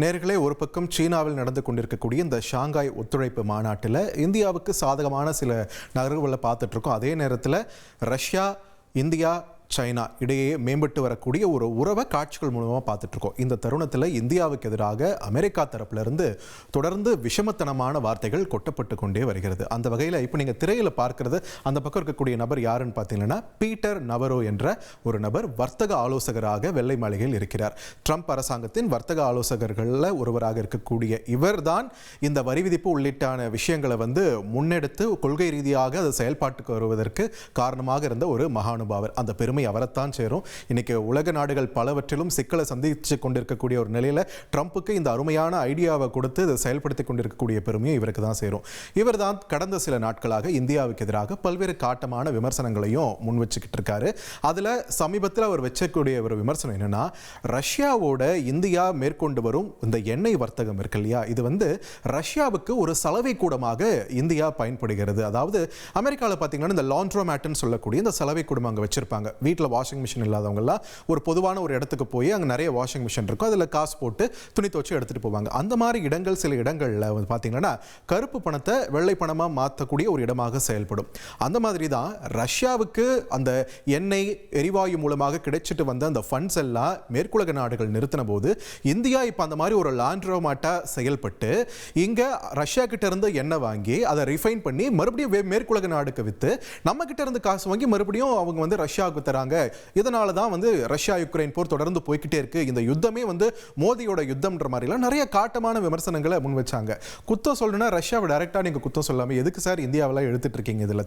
நேர்களே, ஒரு பக்கம் சீனாவில் நடந்து கொண்டிருக்கக்கூடிய இந்த ஷாங்காய் ஒத்துழைப்பு மாநாட்டில் இந்தியாவுக்கு சாதகமான சில நகர்வுகளை பார்த்துட்டு இருக்கோம். அதே நேரத்தில் ரஷ்யா, இந்தியா, சைனா இடையே மேம்பட்டு வரக்கூடிய ஒரு உறவை காட்சிகள் மூலமாக பார்த்துட்ருக்கோம். இந்த தருணத்தில் இந்தியாவுக்கு எதிராக அமெரிக்கா தரப்பிலிருந்து தொடர்ந்து விஷமத்தனமான வார்த்தைகள் கொட்டப்பட்டு கொண்டே வருகிறது. அந்த வகையில் இப்போ நீங்கள் திரையில் பார்க்கறது அந்த பக்கம் இருக்கக்கூடிய நபர் யாருன்னு பார்த்தீங்கன்னா பீட்டர் நவரோ என்ற ஒரு நபர் வர்த்தக ஆலோசகராக வெள்ளை மாளிகையில் இருக்கிறார். ட்ரம்ப் அரசாங்கத்தின் வர்த்தக ஆலோசகர்களில் ஒருவராக இருக்கக்கூடிய இவர் தான் இந்த வரி விதிப்பு உள்ளிட்டான விஷயங்களை முன்னெடுத்து கொள்கை ரீதியாக அது செயல்பாட்டுக்கு வருவதற்கு காரணமாக இருந்த ஒரு மகானுபாவர். அந்த பெருமை அவரைத்தான் சேரும். இன்னைக்கு உலக நாடுகள் பலவற்றிலும் சிக்கலை சந்தித்து கொண்டிருக்கக்கூடிய ஒரு நிலையில் ட்ரம்புக்கு இந்த அருமையான ஐடியாவை கொடுத்து இதை செயல்படுத்தி கொண்டிருக்கக்கூடிய பெருமையும் இவருக்கு தான் சேரும். இவர் தான் கடந்த சில நாட்களாக இந்தியாவுக்கு எதிராக பல்வேறு காட்டமான விமர்சனங்களையும் முன் வச்சுக்கிட்டு இருக்காரு. அதில் சமீபத்தில் அவர் வச்சக்கூடிய ஒரு விமர்சனம் என்னன்னா, ரஷ்யாவோட இந்தியா மேற்கொண்டு வரும் இந்த எண்ணெய் வர்த்தகம் இருக்கு இல்லையா, இது ரஷ்யாவுக்கு ஒரு சலவை கூடமாக இந்தியா பயன்படுகிறது. அதாவது அமெரிக்காவில் பார்த்தீங்கன்னா இந்த லாண்ட்ரோமேட்னு சொல்லக்கூடிய இந்த சலவை கூடம் அங்கே வச்சிருப்பாங்க. வீட்டில் வாஷிங் மிஷின் இல்லாதவங்கலாம் ஒரு பொதுவான ஒரு இடத்துக்கு போய் அங்கே நிறைய வாஷிங் மிஷின் இருக்கும், அதில் காசு போட்டு துணி துவச்சி எடுத்துகிட்டு போவாங்க. அந்த மாதிரி இடங்கள் சில இடங்களில் பார்த்தீங்கன்னா கருப்பு பணத்தை வெள்ளை பணமாக மாற்றக்கூடிய ஒரு இடமாக செயல்படும். அந்த மாதிரி தான் ரஷ்யாவுக்கு அந்த எண்ணெய் எரிவாயு மூலமாக கிடைச்சிட்டு வந்த அந்த ஃபண்ட்ஸ் எல்லாம் மேற்குலக நாடுகள் நிறுத்தின போது இந்தியா இப்போ அந்த மாதிரி ஒரு லாண்ட்ரோமேட்டாக செயல்பட்டு இங்கே ரஷ்யா கிட்ட இருந்து எண்ணெய் வாங்கி அதை ரிஃபைன் பண்ணி மறுபடியும் மேற்குலக நாடுக்கு விற்று நம்ம கிட்ட இருந்து காசு வாங்கி மறுபடியும் அவங்க ரஷ்யாவுக்கு தராங்க. இதனால தான் ரஷ்யா யுக்ரைன் போர் தொடர்ந்து போய்கிட்டே இருக்கு. இந்த யுத்தமே மோதியோட யுத்தம்ன்ற மாதிரிலாம் நிறைய காட்டமான விமர்சனங்களை முன் வச்சாங்க. குத்தம் சொல்லணும்னா ரஷ்யாவை டைரக்டா நீங்க குத்தம் சொல்லாம எதுக்கு சார் இந்தியாவில் எடுத்துட்டு இருக்கீங்க இதுல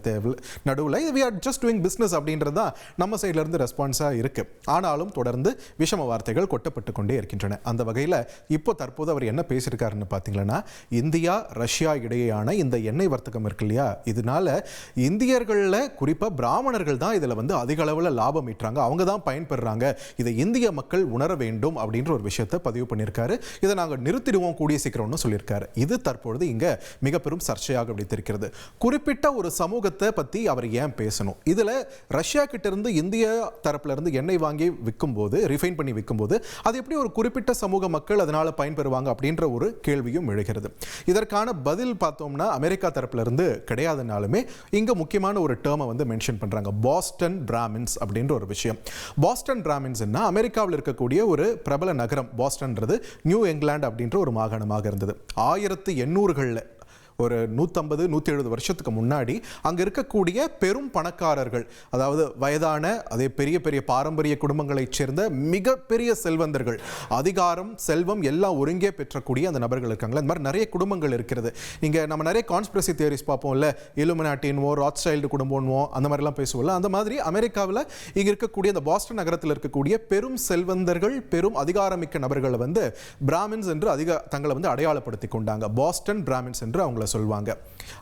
நடுவில் we are just doing business அப்படின்றது தான் நம்ம சைட்ல இருந்து ரெஸ்பான்ஸா இருக்கு. ஆனாலும் தொடர்ந்து விஷம வார்த்தைகள் கொட்டப்பட்டு கொண்டே இருக்கின்றன. அந்த வகையில் இப்போ தற்போது அவர் என்ன பேசியிருக்காருன்னு பார்த்தீங்கன்னா, இந்தியா ரஷ்யா இடையேயான இந்த எண்ணெய் வர்த்தகம் இருக்கு இல்லையா, இதனால இந்தியர்களில் குறிப்பாக பிராமணர்கள் தான் இதில் அதிக அளவில் லாபம் ஈட்டுறாங்க, அவங்க தான் பயன்பெறாங்க, இதை இந்திய மக்கள் உணர வேண்டும் அப்படின்ற ஒரு விஷயத்தை பதிவு பண்ணியிருக்காரு. இதை நாங்கள் நிறுத்திடுவோம் கூடிய சீக்கிரம்னு சொல்லியிருக்காரு. இது தற்பொழுது இங்கே மிக பெரும் சர்ச்சையாக இருக்கிறது. குறிப்பிட்ட ஒரு சமூகத்தை பற்றி அவர் ஏன் பேசணும்? இதில் ரஷ்யா கிட்ட இருந்து இந்திய தரப்புல இருந்து எண்ணெய் வாங்கி விற்கும் போது, ரிஃபைன் பண்ணி விற்கும் போது அது எப்படி ஒரு குறிப்பிட்ட சமூக மக்கள் அதனால பயன்பெறுவாங்க அப்படின்ற ஒரு கேள்வியும் எழுகிறது. இதற்கான பதில் பார்த்தோம்னா அமெரிக்கா தரப்புல இருந்து கிடையாதுனாலுமே இங்க முக்கியமான ஒரு டேர்மை மென்ஷன் பண்றாங்க, பாஸ்டன் பிராமின்ஸ் அப்படின்ற ஒரு விஷயம். பாஸ்டன் பிராமின்ஸ்னா அமெரிக்காவில் இருக்கக்கூடிய ஒரு பிரபல நகரம். பாஸ்டன்றது நியூ இங்கிலாந்து அப்படின்ற ஒரு மாகாணமாக இருந்தது. 1800களில் ஒரு 150-170 வருஷத்துக்கு முன்னாடி அங்கே இருக்கக்கூடிய பெரும் பணக்காரர்கள், அதாவது வயதான அதே பெரிய பெரிய பாரம்பரிய குடும்பங்களைச் சேர்ந்த மிகப்பெரிய செல்வந்தர்கள், அதிகாரம் செல்வம் எல்லாம் ஒருங்கே பெற்றக்கூடிய அந்த நபர்கள் இருக்காங்களா. இந்த மாதிரி நிறைய குடும்பங்கள் இருக்கிறது. இங்கே நம்ம நிறைய கான்ஸ்பிரசி தியரிஸ் பார்ப்போம்ல, இலுமினாட்டின்வோ ராத்ஸ்டைல்டு குடும்பம்வோ அந்த மாதிரிலாம் பேசுவோம்ல. அந்த மாதிரி அமெரிக்காவில் இங்கே இருக்கக்கூடிய அந்த பாஸ்டன் நகரத்தில் இருக்கக்கூடிய பெரும் செல்வந்தர்கள், பெரும் அதிகாரமிக்க நபர்களை பிராமின்ஸ் என்று தங்களை அடையாளப்படுத்தி கொண்டாங்க. பாஸ்டன் பிராமின்ஸ் என்று அவங்களை சொல்வாங்க.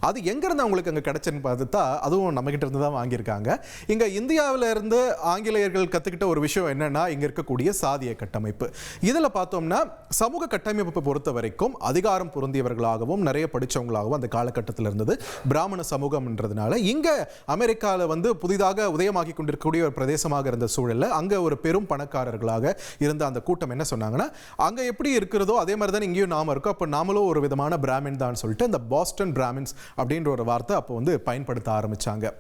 அது எங்க இருந்து அவங்களுக்கு அங்க கிடைச்சன்னு பார்த்தா அதுவும் நம்ம கிட்ட இருந்து தான் வாங்கியிருக்காங்க. இங்க இந்தியாவில இருந்து ஆங்கிலேயர்கள் கத்துக்கிட்ட ஒரு விஷயம் என்னன்னா, இங்க இருக்கக்கூடிய சாதிய கட்டமைப்பு. இதுல பார்த்தோம்னா சமூக கட்டமைப்பை பொறுத்த வரைக்கும் அதிகாரம் பொருந்தியவர்களாகவும் நிறைய படிச்சவங்களாகவும் அந்த காலகட்டத்தில் இருந்தது பிராமண சமூகம்ன்றதுனால இங்க அமெரிக்காவில் புதிதாக உதயமாகி கொண்டிருக்கக்கூடிய ஒரு பிரதேசமாக இருந்த சூழல்ல அங்க ஒரு பெரும் பணக்காரர்களாக இருந்த அந்த கூட்டம் என்ன சொன்னாங்கன்னா, அங்க எப்படி இருக்கிறதோ அதே மாதிரி தான் இங்கேயும் நாம இருக்கோம், அப்ப நாமளும் ஒரு விதமான பிராமின் தான் சொல்லிட்டு இந்த பாஸ்டன் பிராமின்ஸ் அப்படின்ற ஒரு வார்த்தை அப்போ பயன்படுத்த ஆரம்பிச்சாங்க.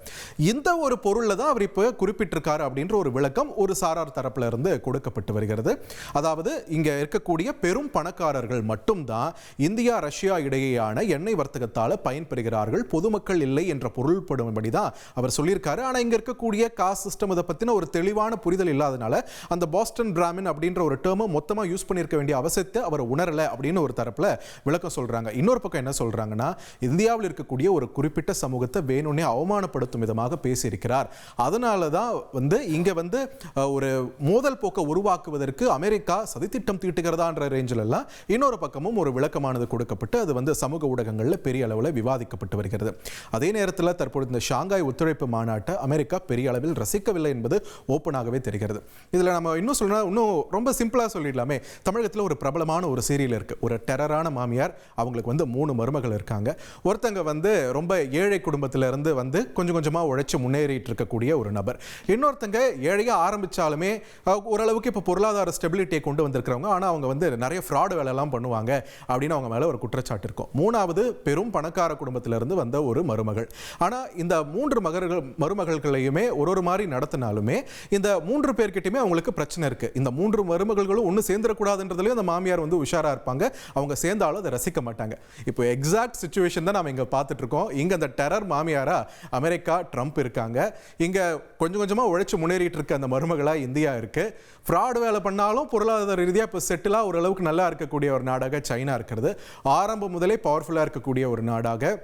இந்த ஒரு பொருள்ல தான் அவர் இப்போ குறிப்பிட்டிருக்காரு அப்படின்ற ஒரு விளக்கம் ஒரு சாரார் தரப்புல இருந்து கொடுக்கப்பட்டு வருகிறது. அதாவது இங்க இருக்கக்கூடிய பெரும் பணக்காரர்கள் மட்டும்தான் இந்தியா ரஷ்யா இடையேயான எண்ணெய் வர்த்தகத்தால பயன்பெறுகிறார்கள், பொதுமக்கள் இல்லை என்ற பொருள்படும்படி தான் அவர் சொல்லியிருக்காரு. ஆனா இங்க இருக்கக்கூடிய காஸ்ட் சிஸ்டம் இதை பத்தின ஒரு தெளிவான புரிதல் இல்லாதனால அந்த பாஸ்டன் பிராமின் அப்படின்ற ஒரு டேர்மை மொத்தமா யூஸ் பண்ணியிருக்க வேண்டிய அவசியத்தை அவர் உணரல அப்படின்னு ஒரு தரப்புல விளக்கம் சொல்றாங்க. இன்னொரு பக்கம் என்ன சொல்றாங்கன்னா, இந்தியாவில் இருக்கக்கூடிய ஒரு குறிப்பிட்ட சமூகத்தை வேணும்னே அவமானப்படுத்தும் விதமாக பேசியிருக்கிறார். அதனால தான் இங்க ஒரு மோதல் போக்கை உருவாக்குவதற்கு அமெரிக்கா சதித்திட்டம் தீட்டுகிறதான்ற ரேஞ்சில் எல்லாம் இன்னொரு பக்கமும் ஒரு விளக்கமானது கொடுக்கப்பட்டு அது சமூக ஊடகங்களில் பெரிய அளவில் விவாதிக்கப்பட்டு வருகிறது. அதே நேரத்தில் தற்பொழுது இந்த ஷாங்காய் ஒத்துழைப்பு மாநாட்டை அமெரிக்கா பெரிய அளவில் ரசிக்கவில்லை என்பது ஓப்பனாகவே தெரிகிறது. இதில் நம்ம இன்னும் சொல்லணும், இன்னும் ரொம்ப சிம்பிளா சொல்லிடலாமே, தமிழகத்தில் ஒரு பிரபலமான ஒரு சீரியல் இருக்கு, ஒரு டெரரான மாமியார், அவங்களுக்கு 3 மருமகள் இருக்காங்க. இருக்காங்க. ஒருத்தங்க வந்து ரொம்ப ஏழை குடும்பத்திலிருந்து வந்து கொஞ்சம் கொஞ்சமாக உழைச்சி முன்னேறிட்டு இருக்கக்கூடிய ஒரு நபர். இன்னொருத்தங்க ஏழையாக ஆரம்பித்தாலுமே ஓரளவுக்கு இப்போ பொருளாதார ஸ்டெபிலிட்டியை கொண்டு வந்திருக்கிறவங்க. ஆனால் அவங்க வந்து நிறைய ஃப்ராடு வேலையெல்லாம் பண்ணுவாங்க அப்படின்னு அவங்க மேலே ஒரு குற்றச்சாட்டு இருக்கும். மூணாவது பெரும் பணக்கார குடும்பத்திலிருந்து வந்த ஒரு மருமகள். ஆனால் இந்த 3 மருமகள்களையுமே ஒரு மாதிரி நடத்தினாலுமே இந்த 3 பேர்கிட்டயுமே அவங்களுக்கு பிரச்சனை இருக்கு. இந்த 3 மருமகள்களும் ஒன்று சேர்ந்துடக்கூடாதுன்றதுலேயும் அந்த மாமியார் வந்து உஷாரா இருப்பாங்க. அவங்க சேர்ந்தாலும் அதை ரசிக்க மாட்டாங்க. இப்போ எக்ஸாக்ட் சிச்சுவேஷன் தான் நம்ம இங்க பார்த்துட்டு இருக்கோம். இங்க அந்த டெரர் மாமியாரா அமெரிக்கா ட்ரம்ப் இருக்காங்க. இங்க கொஞ்சம் கொஞ்சமா உழைச்சு முன்னேறிட்டு இருக்க அந்த மருமகளா இந்தியா இருக்கு. ஃப்ராட் வேலை பண்ணாலும் பொருளாதார ரீதியா இப்போ செட்டிலா ஓரளவுக்கு நல்லா இருக்கக்கூடிய ஒரு நாடாக சைனா இருக்கிறது. ஆரம்பம் முதலே பவர்ஃபுல்லா இருக்கக்கூடிய ஒரு நாடாக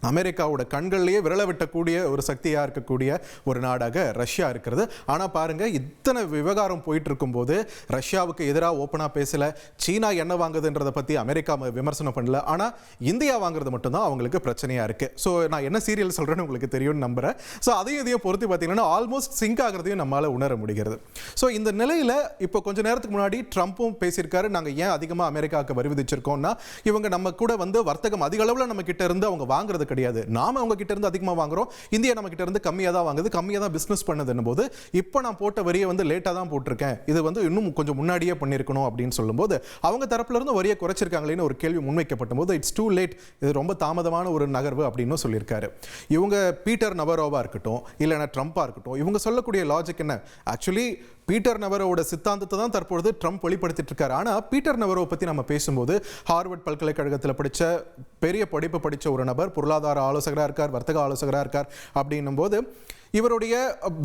அமெரிக்காவோட கண்கள்லேயே விரல விட்டக்கூடிய ஒரு சக்தியாக இருக்கக்கூடிய ஒரு நாடாக ரஷ்யா இருக்கிறது. ஆனால் பாருங்க, இத்தனை விவகாரம் போயிட்டு இருக்கும்போது ரஷ்யாவுக்கு எதிராக ஓப்பனாக பேசல. சீனா என்ன வாங்குதுன்றதை பற்றி அமெரிக்கா விமர்சனம் பண்ணல. ஆனால் இந்தியா வாங்குறது மட்டும்தான் அவங்களுக்கு பிரச்சனையாக இருக்குது. ஸோ நான் என்ன சீரியல் சொல்கிறேன்னு உங்களுக்கு தெரியும்னு நம்புகிறேன். ஸோ அதையும் இதையும் பொறுத்து பார்த்தீங்கன்னா ஆல்மோஸ்ட் சிங்க் ஆகிறதையும் நம்மளால் உணர முடிகிறது. ஸோ இந்த நிலையில் இப்போ கொஞ்சம் நேரத்துக்கு முன்னாடி ட்ரம்ப்பும் பேசியிருக்காரு. நாங்கள் ஏன் அதிகமாக அமெரிக்காவுக்கு வரி விதிச்சிருக்கோம்னா, இவங்க நம்ம கூட வந்து வர்த்தகம் அதிக அளவில் நம்ம கிட்ட இருந்து அவங்க வாங்குறது கிடையாது. நாம அவங்க கிட்ட இருந்து அதிகமா வாங்குறோம். இந்தியா நம்ம கிட்ட இருந்து கம்மியா தான் வாங்குது, கம்மியா தான் பிசினஸ் பண்ணுதுன்னும் போது இப்போ நான் போட்ட வரியை வந்து லேட்டா தான் போட்டிருக்கேன், இது வந்து இன்னும் கொஞ்சம் முன்னாடியே பண்ணிருக்கணும் அப்படின்னு சொல்லும்போது அவங்க தரப்புல இருந்து வரியை குறைச்சிருக்காங்களேன்னு ஒரு கேள்வி முன்வைக்கப்பட்ட போது இட்ஸ் டூ லேட், இது ரொம்ப தாமதமான ஒரு நகர்வு அப்படின்னு சொல்லியிருக்காரு. இவங்க பீட்டர் நவரோவா இருக்கட்டும் இல்லைன்னா ட்ரம்பா இருக்கட்டும், இவங்க சொல்லக்கூடிய லாஜிக் என்ன? ஆக்சுவலி பீட்டர் நவரோட சித்தாந்தத்தை தான் தற்பொழுது ட்ரம்ப் வெளிப்படுத்திட்டு இருக்காரு. ஆனால் பீட்டர் நவரோவை பற்றி நம்ம பேசும்போது ஹார்வர்ட் பல்கலைக்கழகத்தில் படித்த பெரிய படிப்பு படித்த ஒரு நபர், பொருளாதார ஆலோசகராக இருக்கார், வர்த்தக ஆலோசகராக இருக்கார். அப்படின்னும் போது இவருடைய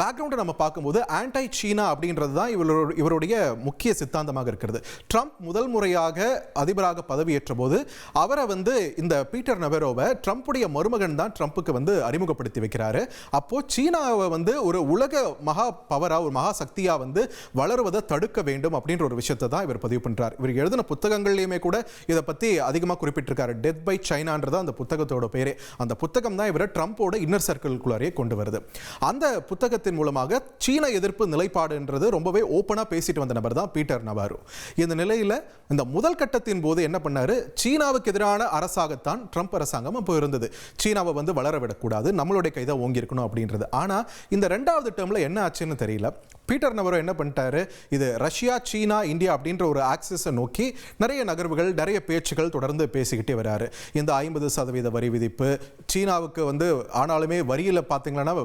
பேக்ரவுண்டை நம்ம பார்க்கும்போது ஆன்டை சீனா அப்படின்றது தான் இவருடைய முக்கிய சித்தாந்தமாக இருக்கிறது. ட்ரம்ப் முதல் முறையாக அதிபராக பதவியேற்ற போது அவரை வந்து இந்த பீட்டர் நவரோவை ட்ரம்ப்புடைய மருமகன் தான் ட்ரம்ப்புக்கு வந்து அறிமுகப்படுத்தி வைக்கிறாரு. அப்போ சீனாவை வந்து ஒரு உலக மகா பவரா, ஒரு மகா சக்தியா வந்து வளருவதை தடுக்க வேண்டும் அப்படின்ற ஒரு விஷயத்தை தான் இவர் பதிவு பண்றார். இவர் எழுதின புத்தகங்கள்லையுமே கூட இதை பத்தி அதிகமாக குறிப்பிட்டிருக்காரு. டெத் பை சைனான்றது அந்த புத்தகத்தோட பேரே. அந்த புத்தகம் தான் இவரை ட்ரம்ப்போட இன்னர் சர்க்கிள்குள்ளாரே கொண்டு வருது. அந்த புத்தகத்தின் மூலமாக சீன எதிர்ப்பு நிலைப்பாடுன்றது ரொம்பவே ஓப்பனா பேசிட்டு வந்த நபர் தான் பீட்டர் நவாரோ. இந்த நிலையில இந்த முதல் கட்டத்தின் போது என்ன பண்ணாரு, சீனாவுக்கு எதிரான அரசாகத்தான் ட்ரம்ப் அரசாங்கம் அப்போ இருந்தது. சீனாவை வந்து வளர விடக்கூடாது, நம்மளுடைய கைதை ஓங்கி இருக்கணும் அப்படின்றது. ஆனா இந்த 2வது டேர்ம்ல என்ன ஆச்சுன்னு தெரியல. பீட்டர் நவரோ என்ன பண்ணிட்டாரு, இது ரஷ்யா சீனா இந்தியா அப்படின்ற ஒரு ஆக்சிஸை நோக்கி நிறைய நகர்வுகள், நிறைய பேச்சுகள் தொடர்ந்து பேசிக்கிட்டே வராரு. இந்த 50% வரி விதிப்பு சீனாவுக்கு வந்து, ஆனாலுமே வரியில் பார்த்தீங்கன்னா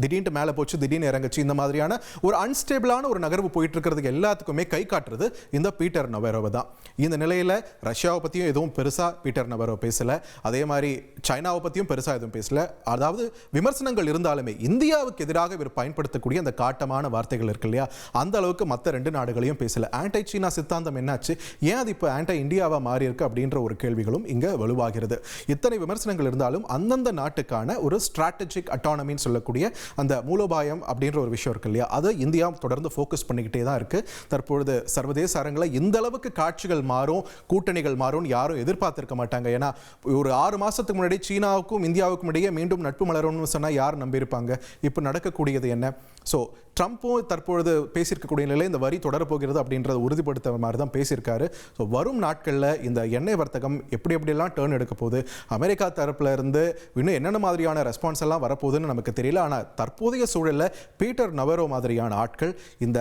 திடீர்னு மேலே போச்சு, திடீர்னு இறங்குச்சு, இந்த மாதிரியான ஒரு அன்ஸ்டேபிளான ஒரு நகர்வு போயிட்டு இருக்கிறதுக்கு எல்லாத்துக்குமே கை காட்டுறது இந்த பீட்டர் நவரோவை தான். இந்த நிலையில் ரஷ்யாவை பற்றியும் எதுவும் பெருசாக பீட்டர் நவரோ பேசலை, அதே மாதிரி சைனாவை பற்றியும் பெருசாக எதுவும் பேசலை. அதாவது விமர்சனங்கள் இருந்தாலுமே இந்தியாவுக்கு எதிராக இவர் பயன்படுத்தக்கூடிய அந்த காட்டமான வார்த்தைகள் இருக்கு இல்லையா, அந்த அளவுக்கு மற்ற 2 நாடுகளையும் பேசலை. ஆன்டை சீனா சித்தாந்தம் என்னாச்சு, ஏன் அது இப்போ ஆன்டை இந்தியாவாக மாறி இருக்கு அப்படின்ற ஒரு கேள்விகளும் இங்கே வலுவாகிறது. இத்தனை விமர்சனங்கள் இருந்தாலும் அந்தந்த நாட்டுக்கான ஒரு ஸ்ட்ராட்டஜிக் அட்டானமின்னு சொல்லக்கூடிய அந்த மூலோபாயம் அப்படின்ற ஒரு விஷயம் இருக்கு இல்லையா, அதை இந்தியா தொடர்ந்து ஃபோக்கஸ் பண்ணிக்கிட்டே தான் இருக்கு. தற்பொழுது சர்வதேச அரங்கில் இந்த அளவுக்கு காட்சிகள் மாறும், கூட்டணிகள் மாறும் யாரும் எதிர்பார்த்திருக்க மாட்டாங்க. ஏன்னா ஒரு 6 மாசத்துக்கு முன்னாடி சீனாவுக்கும் இந்தியாவுக்கும் இடையே மீண்டும் நட்பு மலரும்னு சொன்னால் யார் நம்பியிருப்பாங்க? இப்போ நடக்கக்கூடியது என்ன? ஸோ ட்ரம்ப்பும் தற்பொழுது பேசியிருக்கக்கூடிய நிலை இந்த வரி தொடரப்போகிறது அப்படின்றத உறுதிப்படுத்த மாதிரி தான் பேசியிருக்காரு. ஸோ வரும் நாட்களில் இந்த எண்ணெய் வர்த்தகம் எப்படியெல்லாம் டேர்ன் எடுக்க போகுது, அமெரிக்கா தரப்புல இருந்து இன்னும் என்னென்ன மாதிரியான ரெஸ்பான்ஸ் எல்லாம் வரப்போகுதுன்னு நமக்கு தெரியல. ஆனால் தற்போதைய சூழலில் பீட்டர் நவரோ மாதிரியான ஆட்கள் இந்த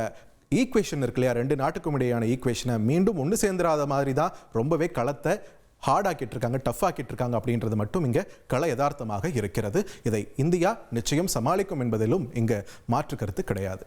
ஈக்குவேஷன் இருக்கு இல்லையா, 2 நாட்டுக்கும் இடையான ஈக்குவேஷனை மீண்டும் ஒன்று சேர்ந்துராத மாதிரி தான் ரொம்பவே களத்தை ஹார்டாக்கிட்டு இருக்காங்க, டஃப் ஆக்கிட்டு இருக்காங்க அப்படின்றது மட்டும் இங்கே கள யதார்த்தமாக இருக்கிறது. இதை இந்தியா நிச்சயம் சமாளிக்கும் என்பதிலும் இங்கே மாற்று கருத்து கிடையாது.